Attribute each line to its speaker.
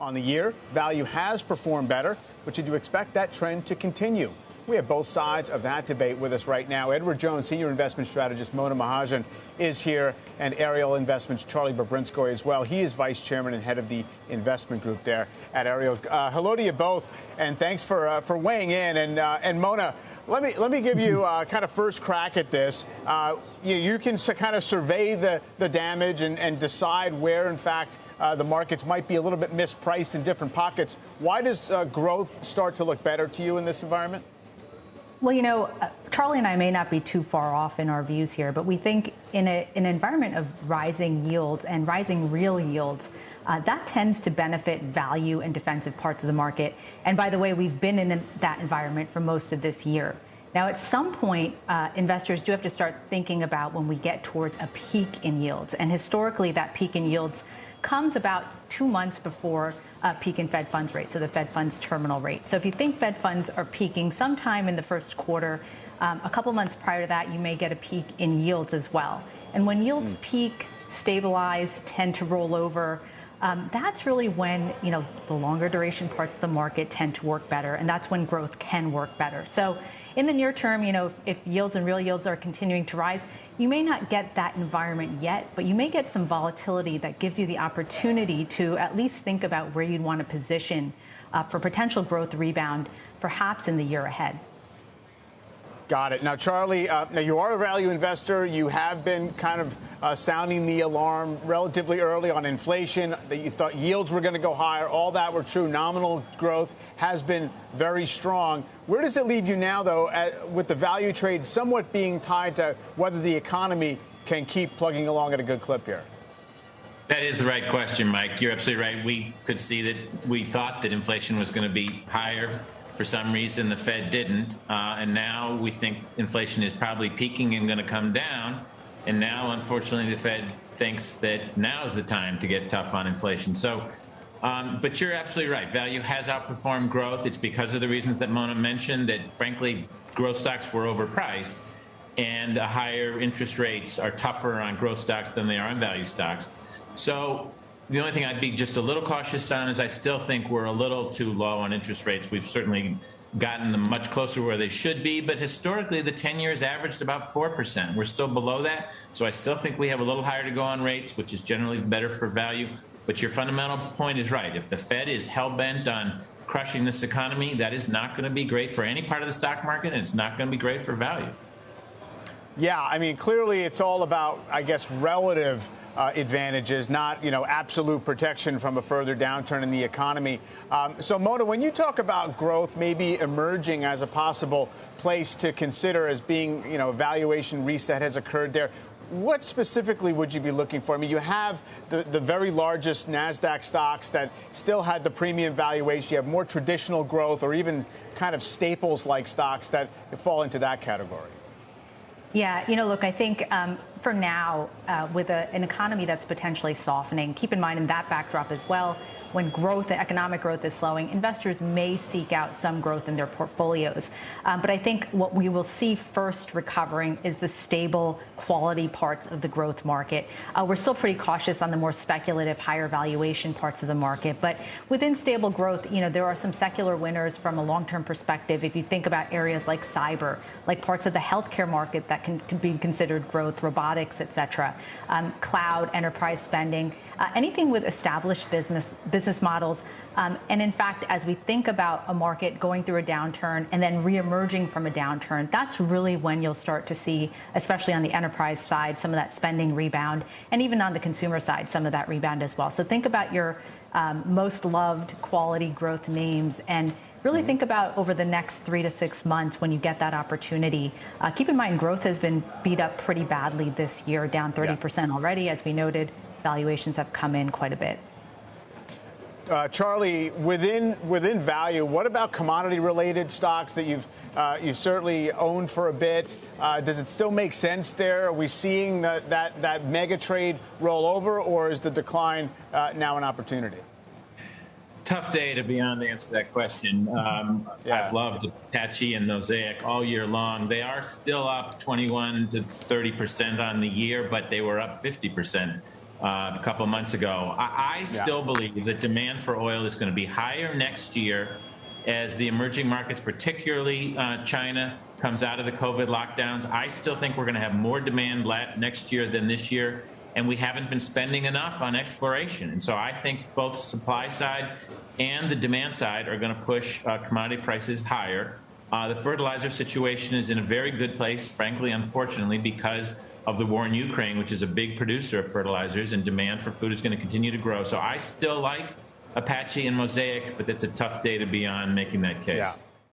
Speaker 1: On the year, value has performed better, but should you expect that trend to continue? We have both sides of that debate with us right now. Edward Jones, Senior Investment Strategist Mona Mahajan is here, and Ariel Investments, Charlie Babrinskoy as well. He is Vice Chairman and Head of the Investment Group there at Ariel. Hello to you both, and thanks for weighing in. And Mona, let me give you kind of first crack at this. You can kind of survey the damage and decide where, in fact, the markets might be a little bit mispriced in different pockets. Why does growth start to look better to you in this environment?
Speaker 2: Well, Charlie and I may not be too far off in our views here, but we think in an environment of rising yields and rising real yields, that tends to benefit value and defensive parts of the market. And by the way, we've been in that environment for most of this year. Now, at some point, investors do have to start thinking about when we get towards a peak in yields. And historically, that peak in yields comes about 2 months before a peak in Fed funds rate, so the Fed funds terminal rate. So if you think Fed funds are peaking sometime in the first quarter, a couple months prior to that, you may get a peak in yields as well. And when yields peak, stabilize, tend to roll over, that's really when, the longer duration parts of the market tend to work better, and that's when growth can work better. So in the near term, if yields and real yields are continuing to rise, you may not get that environment yet, but you may get some volatility that gives you the opportunity to at least think about where you'd want to position for potential growth rebound, perhaps in the year ahead.
Speaker 1: Got it. Now, Charlie, now you are a value investor. You have been kind of sounding the alarm relatively early on inflation, that you thought yields were going to go higher. All that were true. Nominal growth has been very strong. Where does it leave you now, though, with the value trade somewhat being tied to whether the economy can keep plugging along at a good clip here?
Speaker 3: That is the right question, Mike. You're absolutely right. We could see that we thought that inflation was going to be higher. For some reason, the Fed didn't. And now we think inflation is probably peaking and going to come down. And now, unfortunately, the Fed thinks that now is the time to get tough on inflation. So, but you're absolutely right. Value has outperformed growth. It's because of the reasons that Mona mentioned, that, frankly, growth stocks were overpriced. And higher interest rates are tougher on growth stocks than they are on value stocks. So the only thing I'd be just a little cautious on is I still think we're a little too low on interest rates. We've certainly gotten them much closer where they should be, but historically the 10 years averaged about 4%. We're still below that, so I still think we have a little higher to go on rates, which is generally better for value. But your fundamental point is right. If the Fed is hell-bent on crushing this economy, that is not going to be great for any part of the stock market, and it's not going to be great for value.
Speaker 1: Yeah, I mean, clearly it's all about, I guess, relative advantages, not, absolute protection from a further downturn in the economy. So, Mona, when you talk about growth maybe emerging as a possible place to consider as being, a valuation reset has occurred there, what specifically would you be looking for? I mean, you have the very largest NASDAQ stocks that still had the premium valuation. You have more traditional growth or even kind of staples-like stocks that fall into that category.
Speaker 2: Yeah, look, I think for now, with an economy that's potentially softening, keep in mind in that backdrop as well, when economic growth is slowing, investors may seek out some growth in their portfolios. But I think what we will see first recovering is the stable quality parts of the growth market. We're still pretty cautious on the more speculative, higher valuation parts of the market. But within stable growth, there are some secular winners from a long-term perspective. If you think about areas like cyber, like parts of the healthcare market that can be considered growth, robotics, et cetera, cloud, enterprise spending, anything with established business models. And in fact, as we think about a market going through a downturn and then reemerging from a downturn, that's really when you'll start to see, especially on the enterprise side, some of that spending rebound, and even on the consumer side, some of that rebound as well. So think about your most loved quality growth names and really think about over the next 3 to 6 months when you get that opportunity. Keep in mind, growth has been beat up pretty badly this year, down 30% already, as we noted. Valuations have come in quite a bit.
Speaker 1: Charlie, within value, what about commodity-related stocks that you've certainly owned for a bit? Does it still make sense there? Are we seeing that mega trade roll over, or is the decline now an opportunity?
Speaker 3: Tough day to be on to answer that question. I've loved Apache and Mosaic all year long. They are still up 21 to 30% on the year, but they were up 50% a couple of months ago. I still believe that demand for oil is going to be higher next year as the emerging markets, particularly China, comes out of the COVID lockdowns. I still think we're going to have more demand next year than this year, and we haven't been spending enough on exploration. And so I think both supply side and the demand side are going to push commodity prices higher. The fertilizer situation is in a very good place, frankly, unfortunately, because of the war in Ukraine, which is a big producer of fertilizers, and demand for food is going to continue to grow. So I still like Apache and Mosaic, but it's a tough day to be on making that case.
Speaker 1: Yeah.